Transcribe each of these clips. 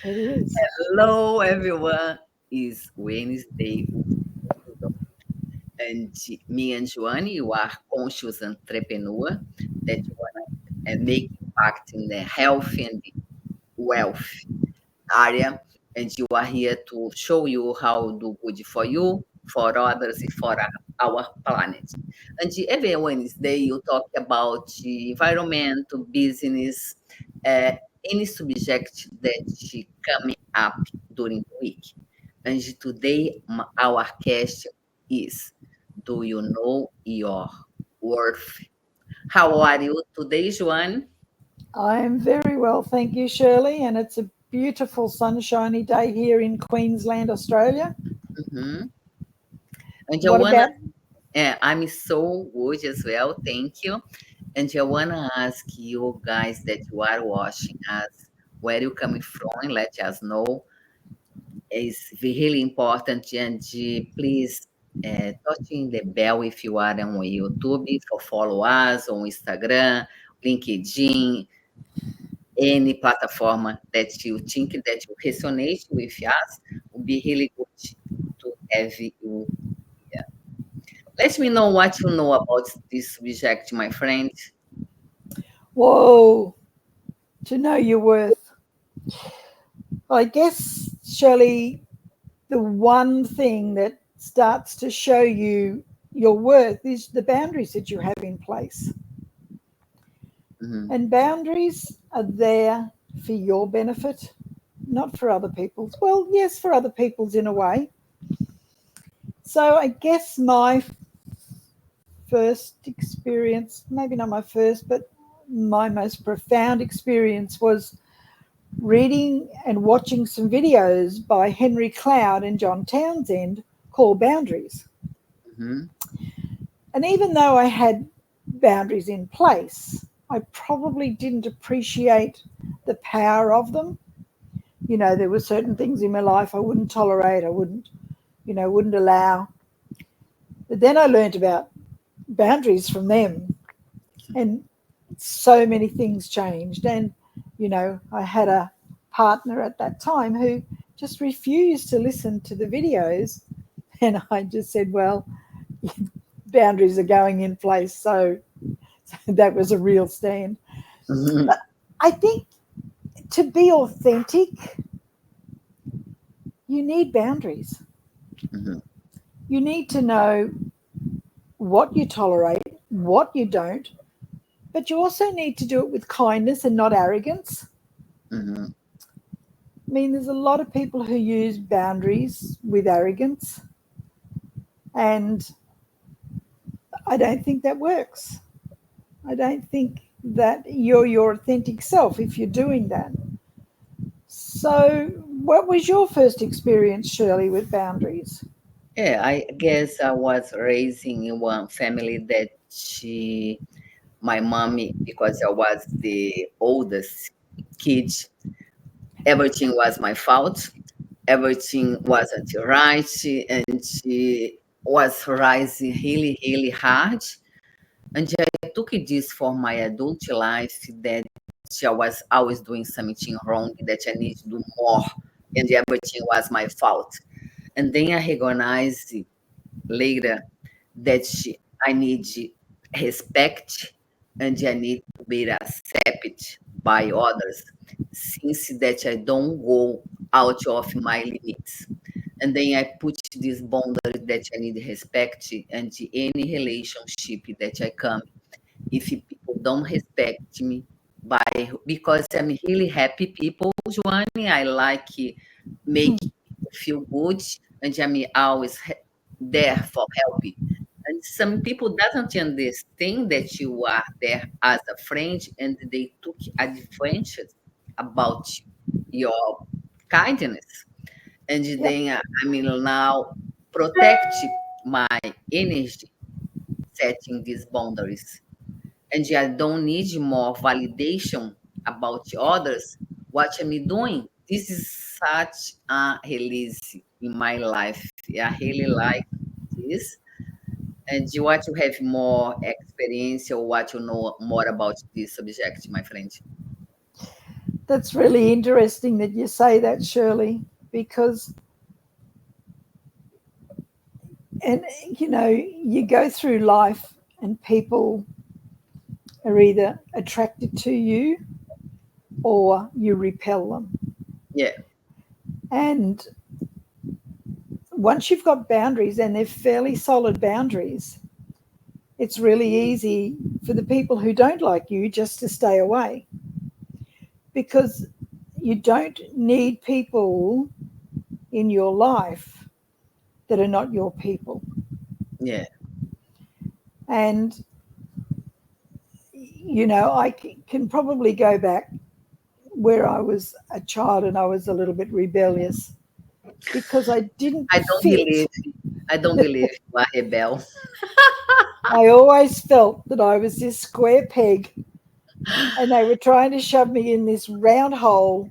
It is. Hello, everyone. It's Wednesday, and me and Joanne, you are conscious entrepreneur that you want to make impact in the health and wealth area, and you are here to show you how to do good for you, for others, and for our planet. And every Wednesday, you talk about the environment, business, uh, any subject that coming up during the week. And today, our question is, do you know your worth? How are you today, Joanne? I am very well, thank you, Shirley. And it's a beautiful, sunshiny day here in Queensland, Australia. Mhm. And What Joanna, about? I'm so good as well, thank you. And I wanna ask you guys that you are watching us, where you coming from, let us know. It's really important, and please touching the bell if you are on YouTube, for follow us on Instagram, LinkedIn, any platform that you think that you resonate with us, would be really good to have you. Let me know what you know about this subject, my friend. Whoa, to know your worth. Well, I guess, Shirley, the one thing that starts to show you your worth is the boundaries that you have in place. Mhm. And boundaries are there for your benefit, not for other people's. Well, yes, for other people's in a way. So I guess my first experience, maybe not my first, but my most profound experience was reading and watching some videos by Henry Cloud and John Townsend called Boundaries. Mhm. And even though I had boundaries in place, I probably didn't appreciate the power of them. You know, there were certain things in my life I wouldn't tolerate, I wouldn't allow. But then I learned about boundaries from them, and so many things changed. And, I had a partner at that time who just refused to listen to the videos. And I just said, well, boundaries are going in place. So that was a real stand. Mhm. But I think to be authentic, you need boundaries. Mhm. You need to know what you tolerate, what you don't, but you also need to do it with kindness and not arrogance. Mhm. I mean, there's a lot of people who use boundaries with arrogance, and I don't think that works. I don't think that you're your authentic self if you're doing that. So, what was your first experience, Shirley, with boundaries? Yeah, I guess I was raising in one family that my mommy, because I was the oldest kid, everything was my fault. Everything wasn't right, and she was rising really, really hard. And I took this for my adult life that I was always doing something wrong, that I need to do more, and everything was my fault. And then I recognized later that I need respect and I need to be accepted by others, since that I don't go out of my limits. And then I put this boundary that I need respect, and any relationship that I come, if people don't respect me, because I'm really happy people, Joanne, I like make people feel good, and I'm always there for helping. And some people doesn't understand that you are there as a friend, and they took advantage about your kindness. And Yep. then I mean now protect my energy, setting these boundaries. And I don't need more validation about others. What I'm doing. This is such a release in my life. I really like this. And you want to have more experience or what you know more about this subject, my friend? That's really interesting that you say that, Shirley, because, and you go through life and people are either attracted to you or you repel them. Yeah. And once you've got boundaries and they're fairly solid boundaries, it's really easy for the people who don't like you just to stay away, because you don't need people in your life that are not your people. Yeah. And, I can probably go back where I was a child and I was a little bit rebellious because I didn't I don't fit. believe I don't believe you are rebel. I always felt that I was this square peg and they were trying to shove me in this round hole,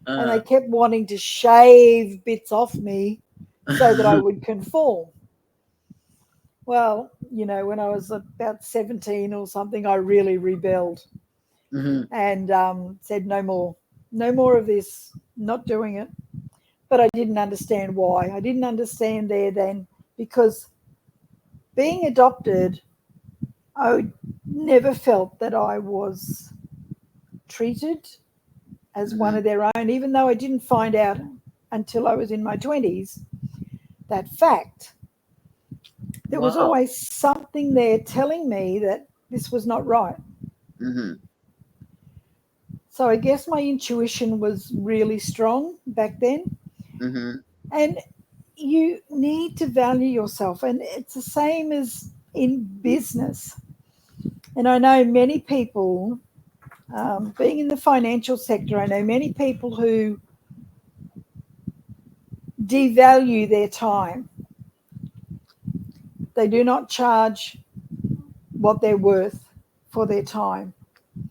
and they Uh, kept wanting to shave bits off me so that I would conform. Well, when I was about 17 or something, I really rebelled mhm. and said, no more, no more of this, not doing it. But I didn't understand why. I didn't understand there then, because being adopted, I never felt that I was treated as one Mhm. of their own, even though I didn't find out until I was in my 20s that fact. There was Wow. always something there telling me that this was not right. Mhm. So I guess my intuition was really strong back then. Mhm. And you need to value yourself. And it's the same as in business. And I know many people, being in the financial sector, I know many people who devalue their time. They do not charge what they're worth for their time.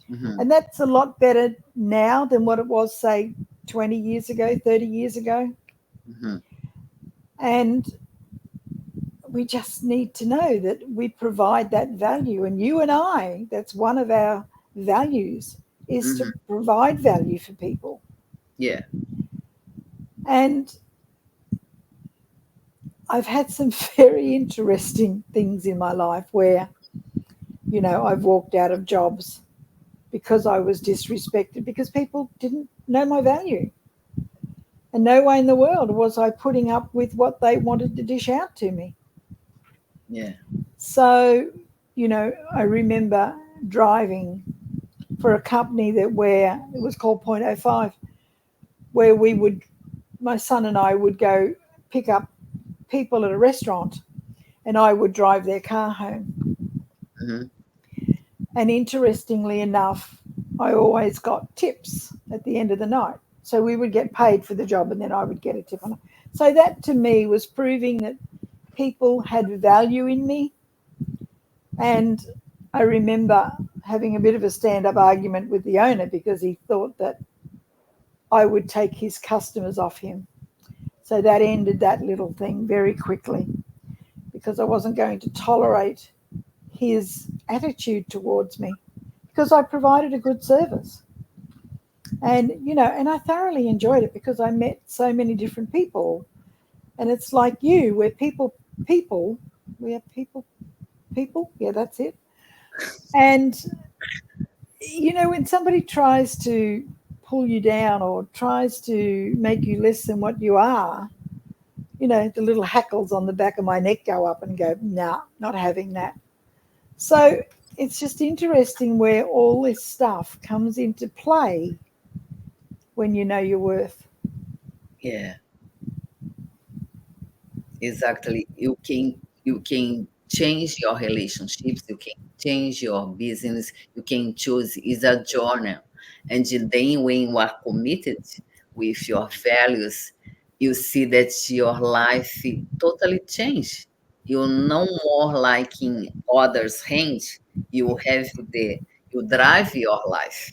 Mhm. And that's a lot better now than what it was, say, 20 years ago, 30 years ago. Mhm. And we just need to know that we provide that value. And you and I, that's one of our values, is to Mhm. provide value for people. Yeah. And I've had some very interesting things in my life where, I've walked out of jobs because I was disrespected, because people didn't know my value. And no way in the world was I putting up with what they wanted to dish out to me. Yeah. So, I remember driving for a company where it was called Point oh 0.05, where my son and I would go pick up people at a restaurant and I would drive their car home. Mhm. And interestingly enough, I always got tips at the end of the night. So we would get paid for the job and then I would get a tip on it. So that to me was proving that people had value in me. And I remember having a bit of a stand up argument with the owner because he thought that I would take his customers off him. So that ended that little thing very quickly because I wasn't going to tolerate his attitude towards me because I provided a good service. And, and I thoroughly enjoyed it because I met so many different people. And it's like you, where people, we are people, yeah, that's it. And, when somebody tries to pull you down or tries to make you less than what you are, the little hackles on the back of my neck go up and go, nah, not having that. So it's just interesting where all this stuff comes into play when you know your worth. Yeah. Exactly. You can change your relationships, you can change your business, you can choose. It's a journey. And then when you are committed with your values, you see that your life totally change. You're no more like in others' hands. You have you drive your life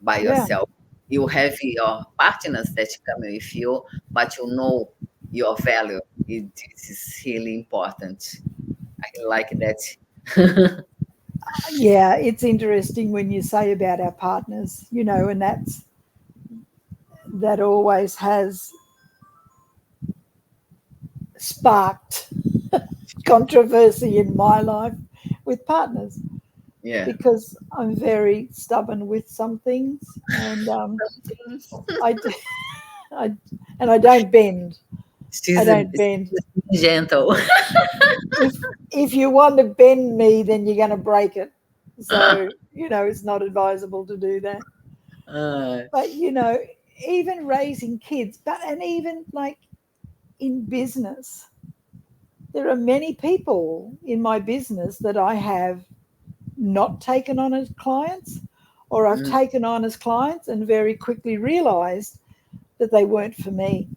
by Yeah, yourself. You have your partners that come with you, but you know your value. This is really important. I like that. Yeah, it's interesting when you say about our partners, and that always has sparked controversy in my life with partners Yeah. because I'm very stubborn with some things, and I, d- I and I don't bend. I She's, don't bend. she's gentle. If if you want to bend me, then you're going to break it. So it's not advisable to do that. Uh, But even raising kids, and even like in business, there are many people in my business that I have not taken on as clients, or I've mm, taken on as clients and very quickly realized that they weren't for me,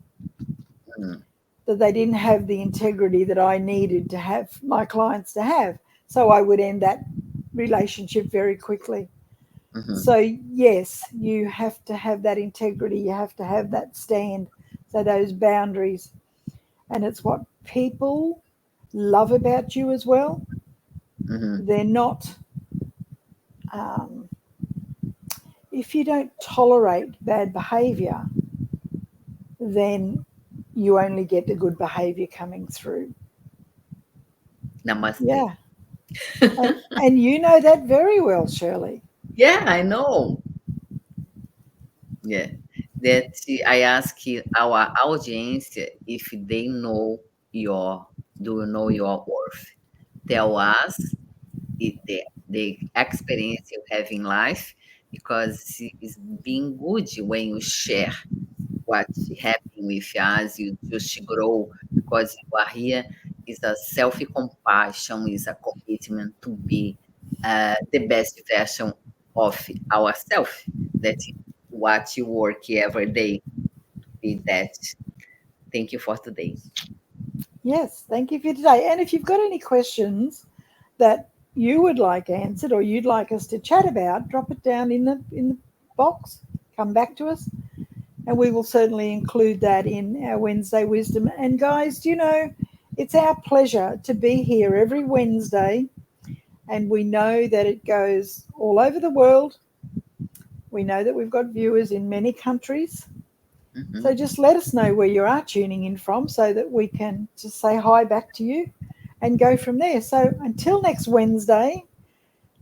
mm, that they didn't have the integrity that I needed to have my clients to have. So I would end that relationship very quickly. mhm, So, yes, you have to have that integrity, you have to have that stand, so those boundaries. And it's what people love about you as well. mhm. They're not, um, if you don't tolerate bad behavior, then you only get the good behavior coming through. Namaste. Yeah. And you know that very well, Shirley. Yeah, I know. Yeah. That I ask our audience if they know your, do you know your worth? Tell us the experience you have in life, because it's being good when you share what happened with us, you just grow, because you are here is a self-compassion, is a commitment to be the best version of ourselves. That is what you work every day to be that. Thank you for today. Yes, thank you for today. And if you've got any questions that you would like answered or you'd like us to chat about, drop it down in the box. Come back to us, and we will certainly include that in our Wednesday wisdom. And guys, it's our pleasure to be here every Wednesday, and we know that it goes all over the world. We know that we've got viewers in many countries. Mhm. So just let us know where you are tuning in from so that we can just say hi back to you and go from there. So until next Wednesday,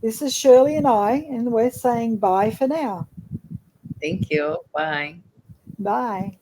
this is Shirley and I, and we're saying bye for now. Thank you. Bye. Bye.